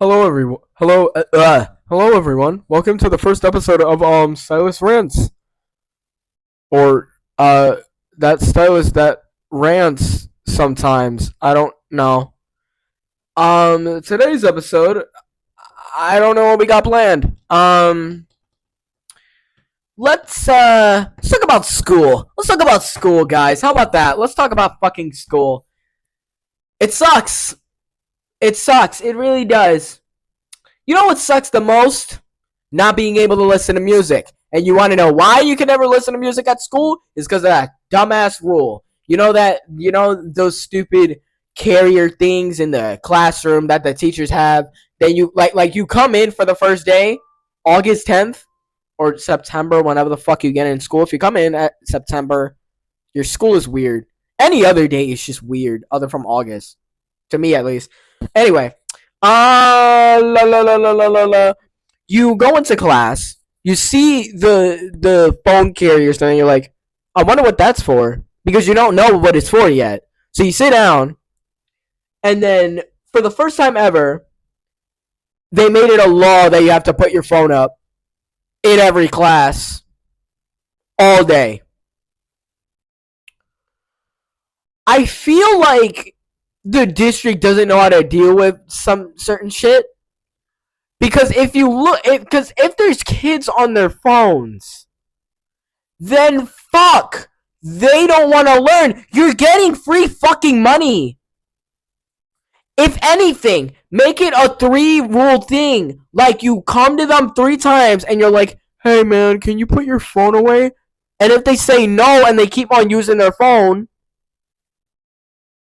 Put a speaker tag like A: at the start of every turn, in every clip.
A: Hello everyone. Hello everyone. Welcome to the first episode of Stylus rants, or that Stylus that rants sometimes. I don't know. Today's episode, I don't know what we got planned. Let's talk about school. Let's talk about school, guys. How about that? Let's talk about fucking school. It sucks. It sucks. It really does. You know what sucks the most? Not being able to listen to music. And you want to know why you can never listen to music at school? Is because of that dumbass rule. Those stupid carrier things in the classroom that the teachers have. Then you come in for the first day, August 10th or September, whenever the fuck you get in school. If you come in at September, your school is weird. Any other day is just weird, other from August, to me at least. Anyway, you go into class, you see the phone carriers, and you're like, I wonder what that's for, because you don't know what it's for yet. So you sit down, and then for the first time ever, they made it a law that you have to put your phone up in every class all day. I feel like the district doesn't know how to deal with some certain shit. Because if there's kids on their phones, then fuck, they don't want to learn. You're getting free fucking money. If anything, make it a 3-rule thing. Like, you come to them 3 times and you're like, hey man, can you put your phone away? And if they say no and they keep on using their phone,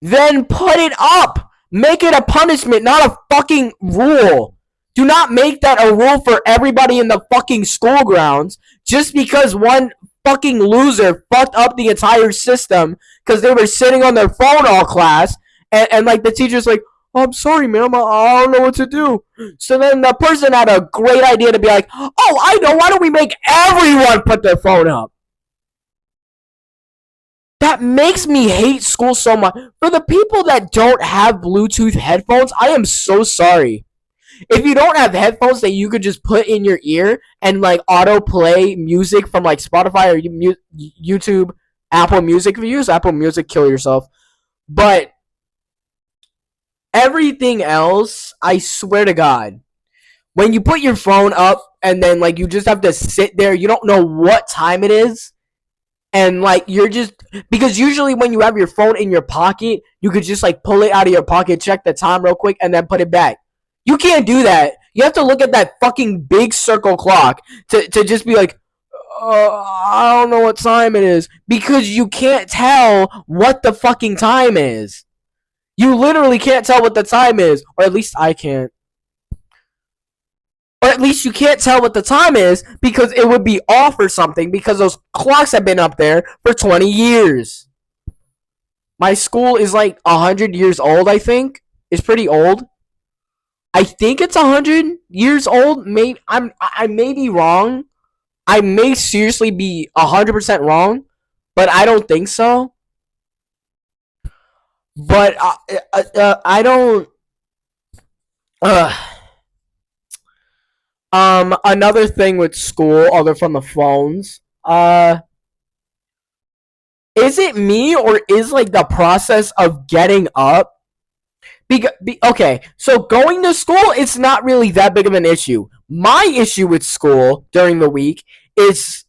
A: then put it up. Make it a punishment, not a fucking rule. Do not make that a rule for everybody in the fucking school grounds just because one fucking loser fucked up the entire system because they were sitting on their phone all class and like the teacher's like, oh, I'm sorry, ma'am, I don't know what to do. So then the person had a great idea to be like, oh, I know, why don't we make everyone put their phone up? That makes me hate school so much. For the people that don't have Bluetooth headphones, I am so sorry. If you don't have headphones that you could just put in your ear and like auto play music from like Spotify or YouTube, Apple Music, if you use Apple Music, kill yourself. But everything else, I swear to God, when you put your phone up and then like you just have to sit there, you don't know what time it is. And like you're just, because usually when you have your phone in your pocket, you could just like pull it out of your pocket, check the time real quick, and then put it back. You can't do that. You have to look at that fucking big circle clock to just be like, I don't know what time it is. Because you can't tell what the fucking time is. You literally can't tell what the time is. Or at least I can't. Or at least you can't tell what the time is because it would be off or something because those clocks have been up there for 20 years. My school is like 100 years old, I think. It's pretty old. I think it's 100 years old. I may be wrong. I may seriously be 100% wrong, but I don't think so. But I don't. Another thing with school, other from the phones. Is it me or is like the process of getting up? Okay, so going to school, it's not really that big of an issue. My issue with school during the week is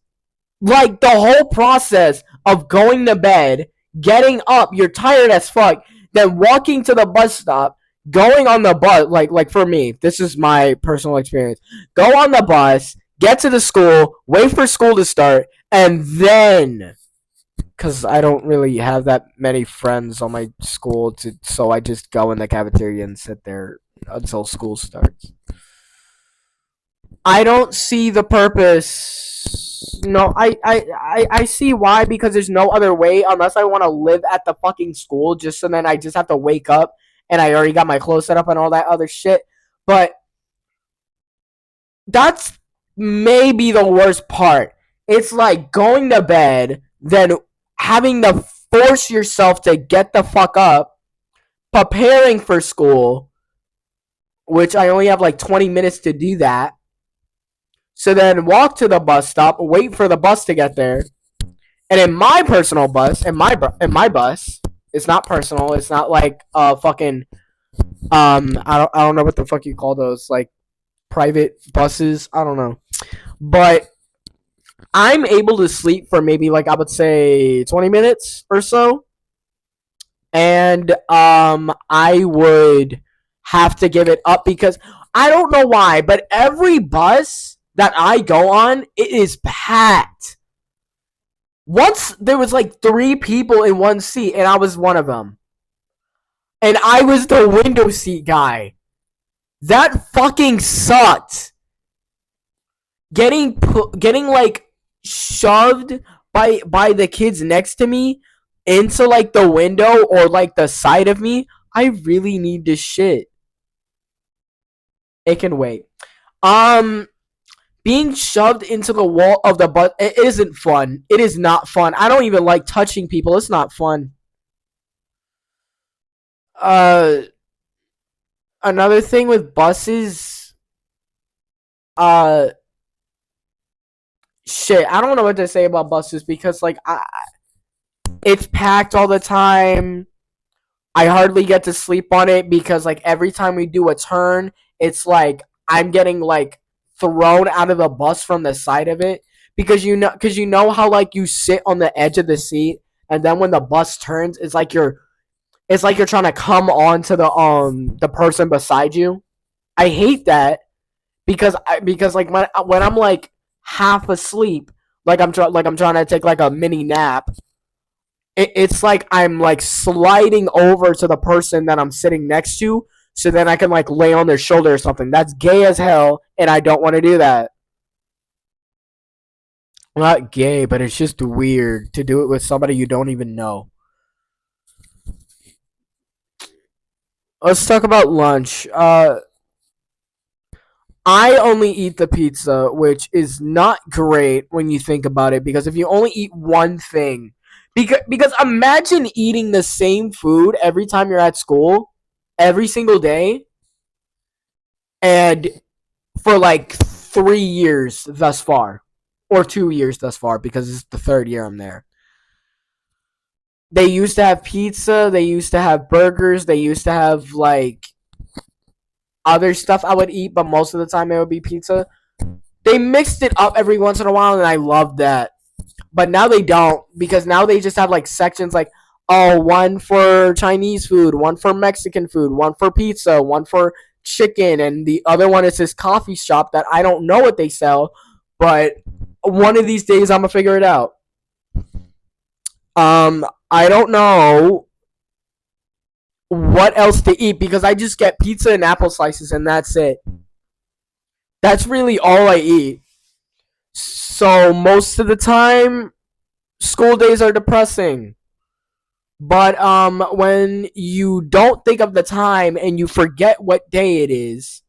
A: like the whole process of going to bed, getting up, you're tired as fuck, then walking to the bus stop, going on the bus, like for me, this is my personal experience. Go on the bus, get to the school, wait for school to start, and then because I don't really have that many friends on my school, so I just go in the cafeteria and sit there until school starts. I don't see the purpose. No, I see why, because there's no other way unless I want to live at the fucking school just so then I just have to wake up and I already got my clothes set up and all that other shit. But that's maybe the worst part. It's like going to bed, then having to force yourself to get the fuck up, preparing for school, which I only have like 20 minutes to do that. So then walk to the bus stop, wait for the bus to get there. And in my personal bus, in my bus, it's not personal. It's not like fucking I don't know what the fuck you call those, like private buses. I don't know, but I'm able to sleep for maybe like I would say 20 minutes or so, and I would have to give it up because I don't know why, but every bus that I go on, it is packed. Once there was like 3 people in one seat, and I was one of them. And I was the window seat guy. That fucking sucked. Getting like shoved by the kids next to me into like the window or like the side of me. I really need to shit. It can wait. Being shoved into the wall of the bus, it isn't fun. It is not fun. I don't even like touching people. It's not fun. Another thing with buses, shit, I don't know what to say about buses because like it's packed all the time. I hardly get to sleep on it because like every time we do a turn, it's like I'm getting like thrown out of the bus from the side of it because you know how like you sit on the edge of the seat and then when the bus turns, it's like you're trying to come on to the person beside you. I hate that because like when I'm like half asleep, like I'm trying to take like a mini nap. It's like I'm like sliding over to the person that I'm sitting next to, so then I can like lay on their shoulder or something. That's gay as hell, and I don't want to do that. Not gay, but it's just weird to do it with somebody you don't even know. Let's talk about lunch. I only eat the pizza, which is not great when you think about it, because if you only eat one thing, because imagine eating the same food every time you're at school, every single day, and for like 3 years thus far, or 2 years thus far, because it's the third year I'm there. They used to have pizza, they used to have burgers, they used to have like other stuff I would eat, but most of the time it would be pizza. They mixed it up every once in a while, and I loved that. But now they don't, because now they just have like sections like, oh, one for Chinese food, one for Mexican food, one for pizza, one for chicken, and the other one is this coffee shop that I don't know what they sell, but one of these days I'm gonna figure it out. I don't know what else to eat because I just get pizza and apple slices and that's it. That's really all I eat. So most of the time, school days are depressing. But when you don't think of the time and you forget what day it is,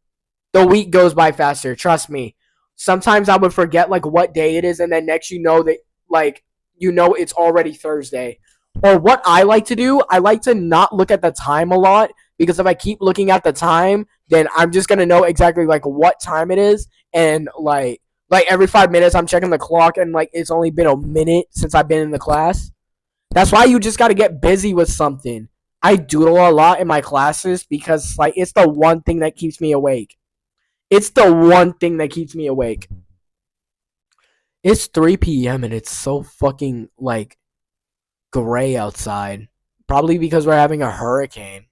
A: the week goes by faster. Trust me. Sometimes I would forget like what day it is, and then next you know that like it's already Thursday. Or what I like to do, I like to not look at the time a lot because if I keep looking at the time, then I'm just gonna know exactly like what time it is, and like every 5 minutes I'm checking the clock and like it's only been a minute since I've been in the class. That's why you just gotta get busy with something. I doodle a lot in my classes because like it's the one thing that keeps me awake. It's the one thing that keeps me awake. It's 3 p.m. and it's so fucking like gray outside. Probably because we're having a hurricane.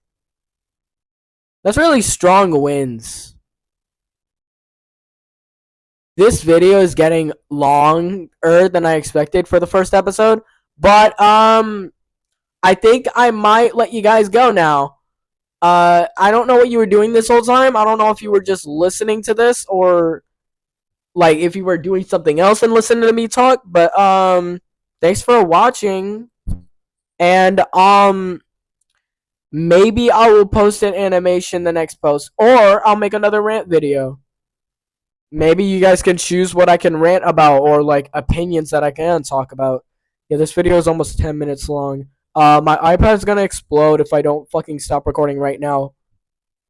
A: That's really strong winds. This video is getting longer than I expected for the first episode, but I think I might let you guys go now. I don't know what you were doing this whole time. I don't know if you were just listening to this or like if you were doing something else and listening to me talk, but thanks for watching. And maybe I will post an animation the next post, or I'll make another rant video. Maybe you guys can choose what I can rant about or like opinions that I can talk about. Yeah, this video is almost 10 minutes long. My iPad's gonna explode if I don't fucking stop recording right now.